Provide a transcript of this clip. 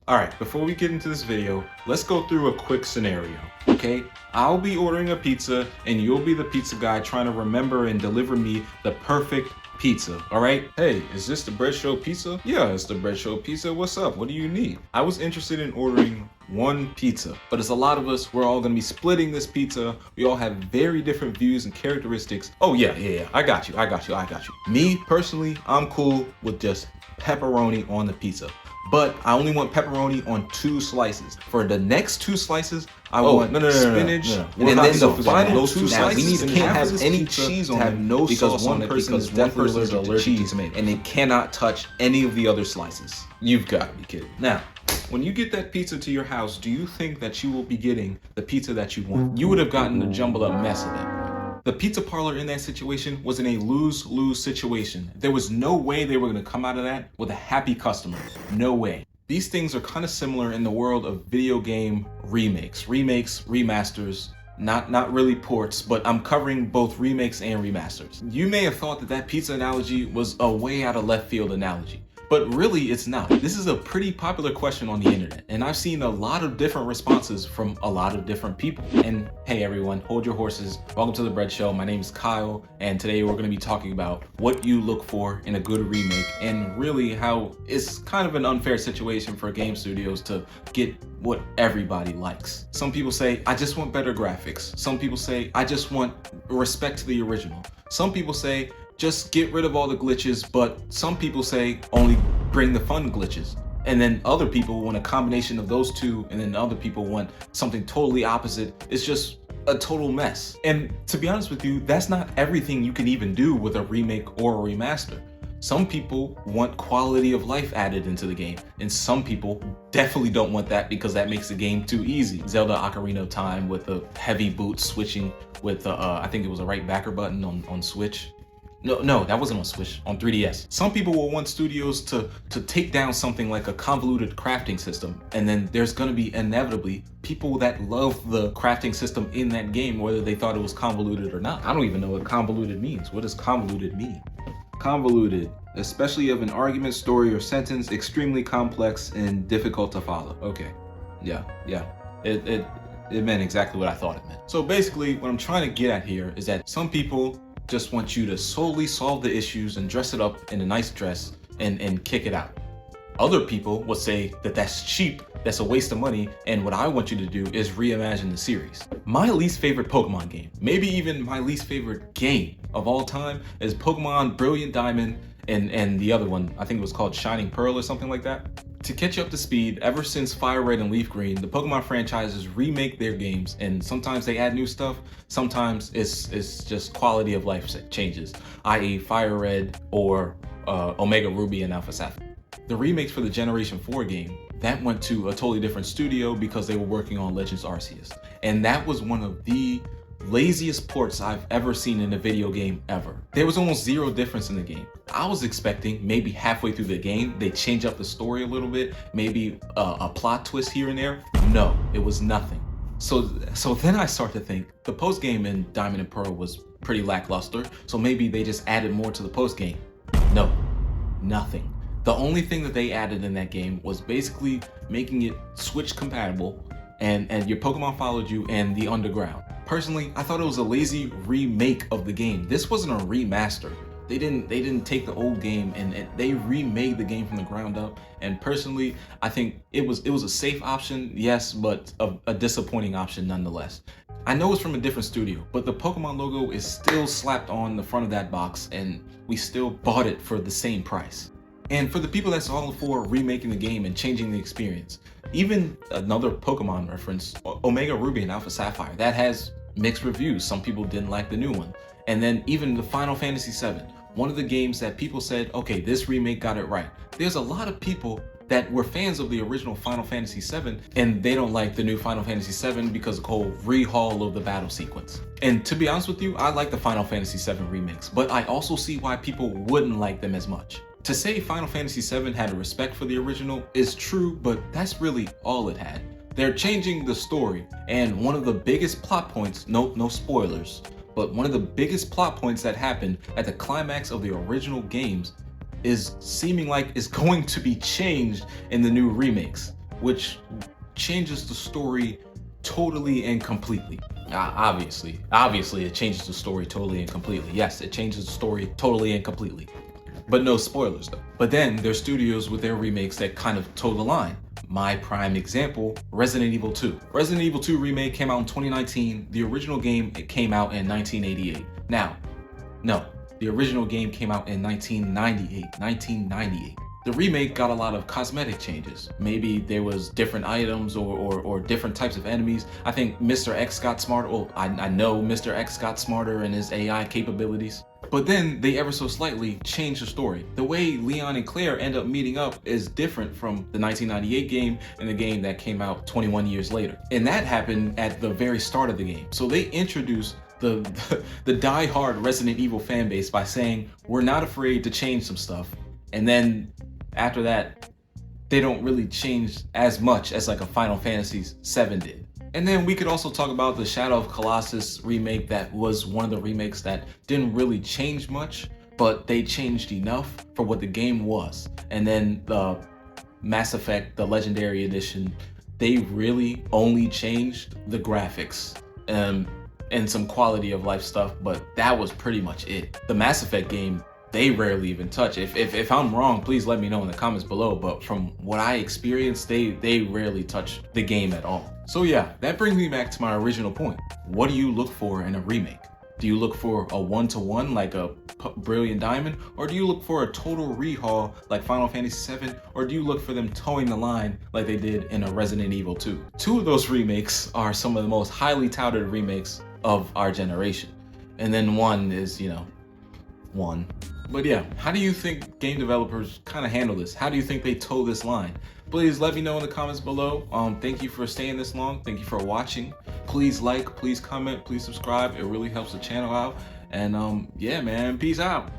Alright, before we get into this video, let's go through a quick scenario, okay? I'll be ordering a pizza and you'll be the pizza guy trying to remember and deliver me the perfect pizza, alright? Hey, is this the Bread Show Pizza? Yeah, it's the Bread Show Pizza. What's up? What do you need? I was interested in ordering one pizza, but it's a lot of us. We're all gonna be splitting this pizza. We all have very different views and characteristics. Oh yeah, I got you. Me, personally, I'm cool with just pepperoni on the pizza. But I only want pepperoni on 2 slices. For the next 2 slices, I want spinach. And then the final those 2 slices, we can't have any cheese on it no because sauce one on it person is because one definitely person's allergic to cheese, tomato. and it cannot touch any of the other slices. You've got to be kidding. Now, when you get that pizza to your house, do you think that you will be getting the pizza that you want? You would have gotten a jumbled up mess of that. The pizza parlor in that situation was in a lose-lose situation. There was no way they were going to come out of that with a happy customer. No way. These things are kind of similar in the world of video game remakes, remasters, not really ports, but I'm covering both remakes and remasters. You may have thought that pizza analogy was a way out of left field analogy, but really it's not. This is a pretty popular question on the internet, and I've seen a lot of different responses from a lot of different people. And hey everyone, hold your horses. Welcome to the Bread Show. My name is Kyle, and today we're going to be talking about what you look for in a good remake, and really how it's kind of an unfair situation for game studios to get what everybody likes. Some people say, I just want better graphics. Some people say, I just want respect to the original. Some people say, just get rid of all the glitches, but some people say only bring the fun glitches. And then other people want a combination of those two, and then other people want something totally opposite. It's just a total mess. And to be honest with you, that's not everything you can even do with a remake or a remaster. Some people want quality of life added into the game, and some people definitely don't want that because that makes the game too easy. Zelda Ocarina of Time with the heavy boot switching with I think it was a right backer button on Switch. No, that wasn't on Switch, on 3DS. Some people will want studios to take down something like a convoluted crafting system, and then there's gonna be inevitably people that love the crafting system in that game, whether they thought it was convoluted or not. I don't even know what convoluted means. What does convoluted mean? Convoluted, especially of an argument, story, or sentence, extremely complex and difficult to follow. Okay, yeah. It meant exactly what I thought it meant. So basically, what I'm trying to get at here is that some people just want you to solely solve the issues and dress it up in a nice dress and kick it out. Other people would say that that's cheap, that's a waste of money, and what I want you to do is reimagine the series. My least favorite Pokemon game, maybe even my least favorite game of all time, is Pokemon Brilliant Diamond and the other one, I think it was called Shining Pearl or something like that. To catch you up to speed, ever since Fire Red and Leaf Green, the Pokemon franchises remake their games, and sometimes they add new stuff, sometimes it's just quality of life changes, i.e. Fire Red or Omega Ruby and Alpha Sapphire. The remakes for the Generation 4 game, that went to a totally different studio because they were working on Legends Arceus. And that was one of the laziest ports I've ever seen in a video game ever. There was almost zero difference in the game. I was expecting maybe halfway through the game, they change up the story a little bit, maybe a plot twist here and there. No, it was nothing. So then I start to think the post game in Diamond and Pearl was pretty lackluster, so maybe they just added more to the post game. No, nothing. The only thing that they added in that game was basically making it Switch compatible, and your Pokemon followed you and the underground. Personally, I thought it was a lazy remake of the game. This wasn't a remaster. They didn't take the old game and they remade the game from the ground up. And personally, I think it was a safe option, yes, but a disappointing option nonetheless. I know it's from a different studio, but the Pokemon logo is still slapped on the front of that box, and we still bought it for the same price. And for the people that's all for remaking the game and changing the experience, even another Pokemon reference, Omega Ruby and Alpha Sapphire, that has mixed reviews. Some people didn't like the new one. And then even the Final Fantasy VII, one of the games that people said, okay, this remake got it right. There's a lot of people that were fans of the original Final Fantasy VII, and they don't like the new Final Fantasy VII because of the whole rehaul of the battle sequence. And to be honest with you, I like the Final Fantasy VII remakes, but I also see why people wouldn't like them as much. To say Final Fantasy VII had a respect for the original is true, but that's really all it had. They're changing the story, and one of the biggest plot points, no spoilers, but one of the biggest plot points that happened at the climax of the original games is seeming like it's going to be changed in the new remakes. which changes the story totally and completely. Obviously it changes the story totally and completely. Yes, it changes the story totally and completely. But no spoilers though. But then there's studios with their remakes that kind of toe the line. My prime example, Resident Evil 2. Resident Evil 2 remake came out in 2019. The original game, it came out in 1988. Now, no, the original game came out in 1998. The remake got a lot of cosmetic changes. Maybe there was different items or different types of enemies. I think Mr. X got smarter. Well, I know Mr. X got smarter in his AI capabilities. But then they ever so slightly changed the story. The way Leon and Claire end up meeting up is different from the 1998 game and the game that came out 21 years later. And that happened at the very start of the game. So they introduced the die-hard Resident Evil fan base by saying, we're not afraid to change some stuff. And then after that, they don't really change as much as like a Final Fantasy VII did. And then we could also talk about the Shadow of Colossus remake. That was one of the remakes that didn't really change much, but they changed enough for what the game was. And then the Mass Effect, the Legendary Edition, they really only changed the graphics and some quality of life stuff, but that was pretty much it. The Mass Effect game, they rarely even touch. If I'm wrong, please let me know in the comments below, but from what I experienced, they rarely touch the game at all. So yeah, that brings me back to my original point. What do you look for in a remake? Do you look for a one-to-one like a Brilliant Diamond? Or do you look for a total rehaul like Final Fantasy VII? Or do you look for them towing the line like they did in a Resident Evil 2? Two of those remakes are some of the most highly touted remakes of our generation. And then one is, you know, one. But yeah, how do you think game developers kind of handle this? How do you think they toe this line? Please let me know in the comments below. Thank you for staying this long. Thank you for watching. Please like, please comment, please subscribe. It really helps the channel out. And yeah, man, peace out.